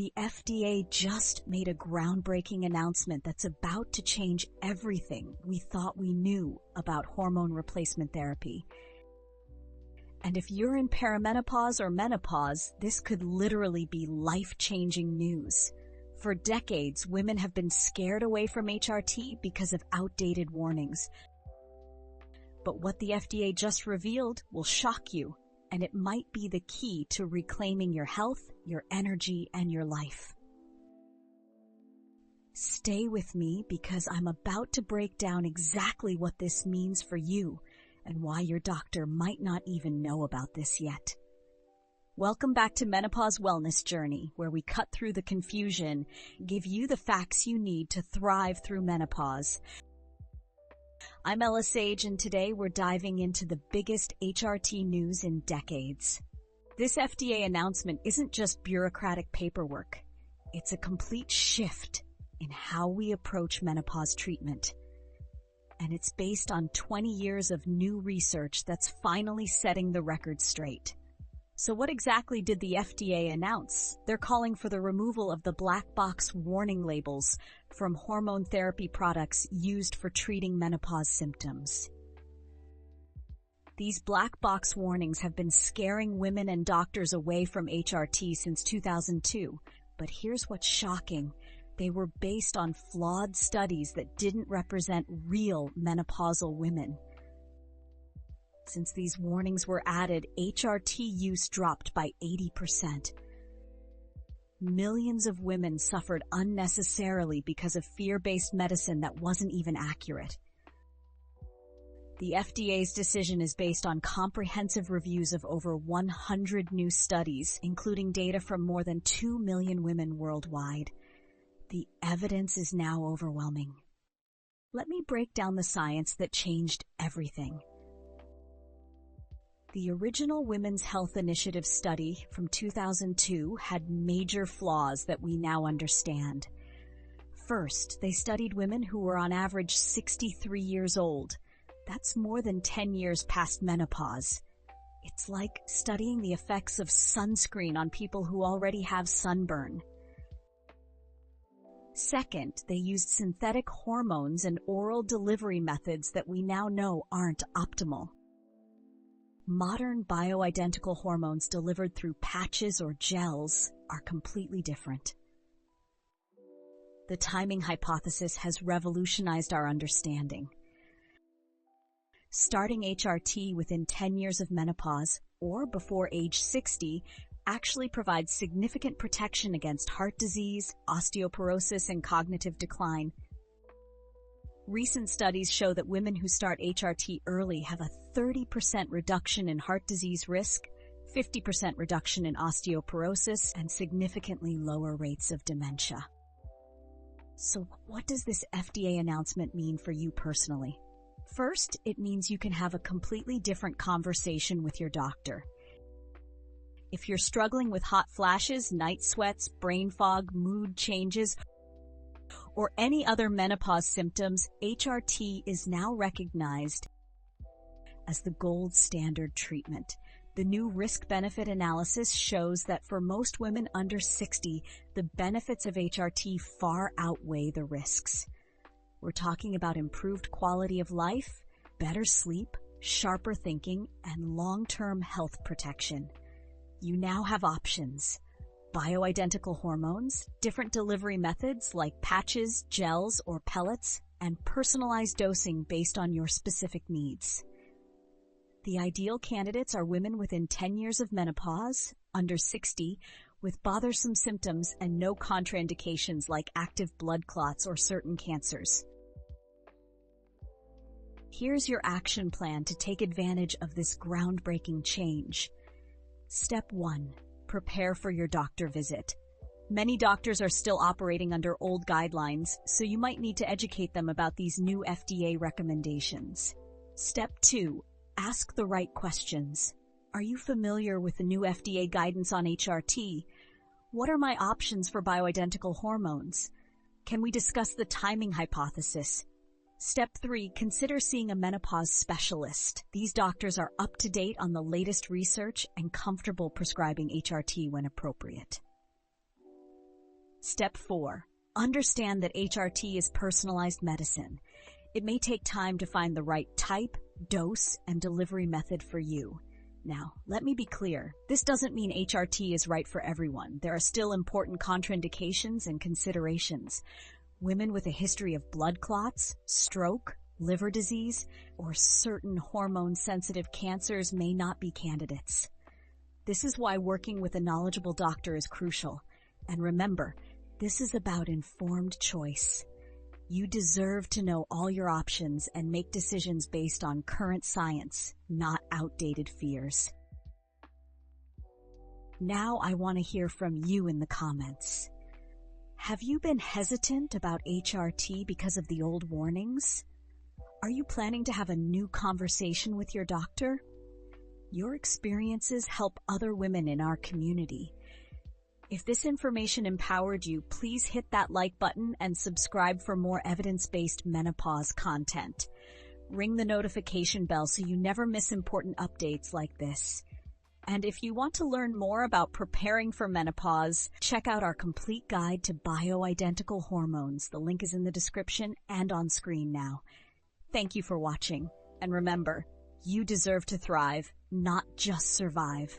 The FDA just made a groundbreaking announcement that's about to change everything we thought we knew about hormone replacement therapy. And if you're in perimenopause or menopause, this could literally be life-changing news. For decades, women have been scared away from HRT because of outdated warnings. But what the FDA just revealed will shock you, and it might be the key to reclaiming your health, your energy, and your life. Stay with me because I'm about to break down exactly what this means for you and why your doctor might not even know about this yet. Welcome back to Menopause Wellness Journey, where we cut through the confusion, give you the facts you need to thrive through menopause. I'm Ella Sage, and today we're diving into the biggest HRT news in decades. This FDA announcement isn't just bureaucratic paperwork. It's a complete shift in how we approach menopause treatment. And it's based on 20 years of new research that's finally setting the record straight. So what exactly did the FDA announce? They're calling for the removal of the black box warning labels from hormone therapy products used for treating menopause symptoms. These black box warnings have been scaring women and doctors away from HRT since 2002. But here's what's shocking. They were based on flawed studies that didn't represent real menopausal women. Since these warnings were added, HRT use dropped by 80%. Millions of women suffered unnecessarily because of fear-based medicine that wasn't even accurate. The FDA's decision is based on comprehensive reviews of over 100 new studies, including data from more than 2 million women worldwide. The evidence is now overwhelming. Let me break down the science that changed everything. The original Women's Health Initiative study from 2002 had major flaws that we now understand. First, they studied women who were on average 63 years old. That's more than 10 years past menopause. It's like studying the effects of sunscreen on people who already have sunburn. Second, they used synthetic hormones and oral delivery methods that we now know aren't optimal. Modern bioidentical hormones delivered through patches or gels are completely different. The timing hypothesis has revolutionized our understanding. Starting HRT within 10 years of menopause or before age 60 actually provides significant protection against heart disease, osteoporosis, and cognitive decline. Recent studies show that women who start HRT early have a 30% reduction in heart disease risk, 50% reduction in osteoporosis, and significantly lower rates of dementia. So what does this FDA announcement mean for you personally? First, it means you can have a completely different conversation with your doctor. If you're struggling with hot flashes, night sweats, brain fog, mood changes, or any other menopause symptoms, HRT is now recognized as the gold standard treatment. The new risk-benefit analysis shows that for most women under 60, the benefits of HRT far outweigh the risks. We're talking about improved quality of life, better sleep, sharper thinking, and long-term health protection. You now have options. Bioidentical hormones, different delivery methods like patches, gels, or pellets, and personalized dosing based on your specific needs. The ideal candidates are women within 10 years of menopause, under 60, with bothersome symptoms and no contraindications like active blood clots or certain cancers. Here's your action plan to take advantage of this groundbreaking change. Step 1. Prepare for your doctor visit. Many doctors are still operating under old guidelines, so you might need to educate them about these new FDA recommendations. Step 2. Ask the right questions. Are you familiar with the new FDA guidance on HRT? What are my options for bioidentical hormones? Can we discuss the timing hypothesis? Step 3, consider seeing a menopause specialist. These doctors are up to date on the latest research and comfortable prescribing HRT when appropriate. Step 4. Understand that HRT is personalized medicine. It may take time to find the right type, dose, and delivery method for you. Now, let me be clear. This doesn't mean HRT is right for everyone. There are still important contraindications and considerations. Women with a history of blood clots, stroke, liver disease, or certain hormone-sensitive cancers may not be candidates. This is why working with a knowledgeable doctor is crucial. And remember, this is about informed choice. You deserve to know all your options and make decisions based on current science, not outdated fears. Now I want to hear from you in the comments. Have you been hesitant about HRT because of the old warnings? Are you planning to have a new conversation with your doctor? Your experiences help other women in our community. If this information empowered you, please hit that like button and subscribe for more evidence-based menopause content. Ring the notification bell so you never miss important updates like this. And if you want to learn more about preparing for menopause, check out our complete guide to bioidentical hormones. The link is in the description and on screen now. Thank you for watching. And remember, you deserve to thrive, not just survive.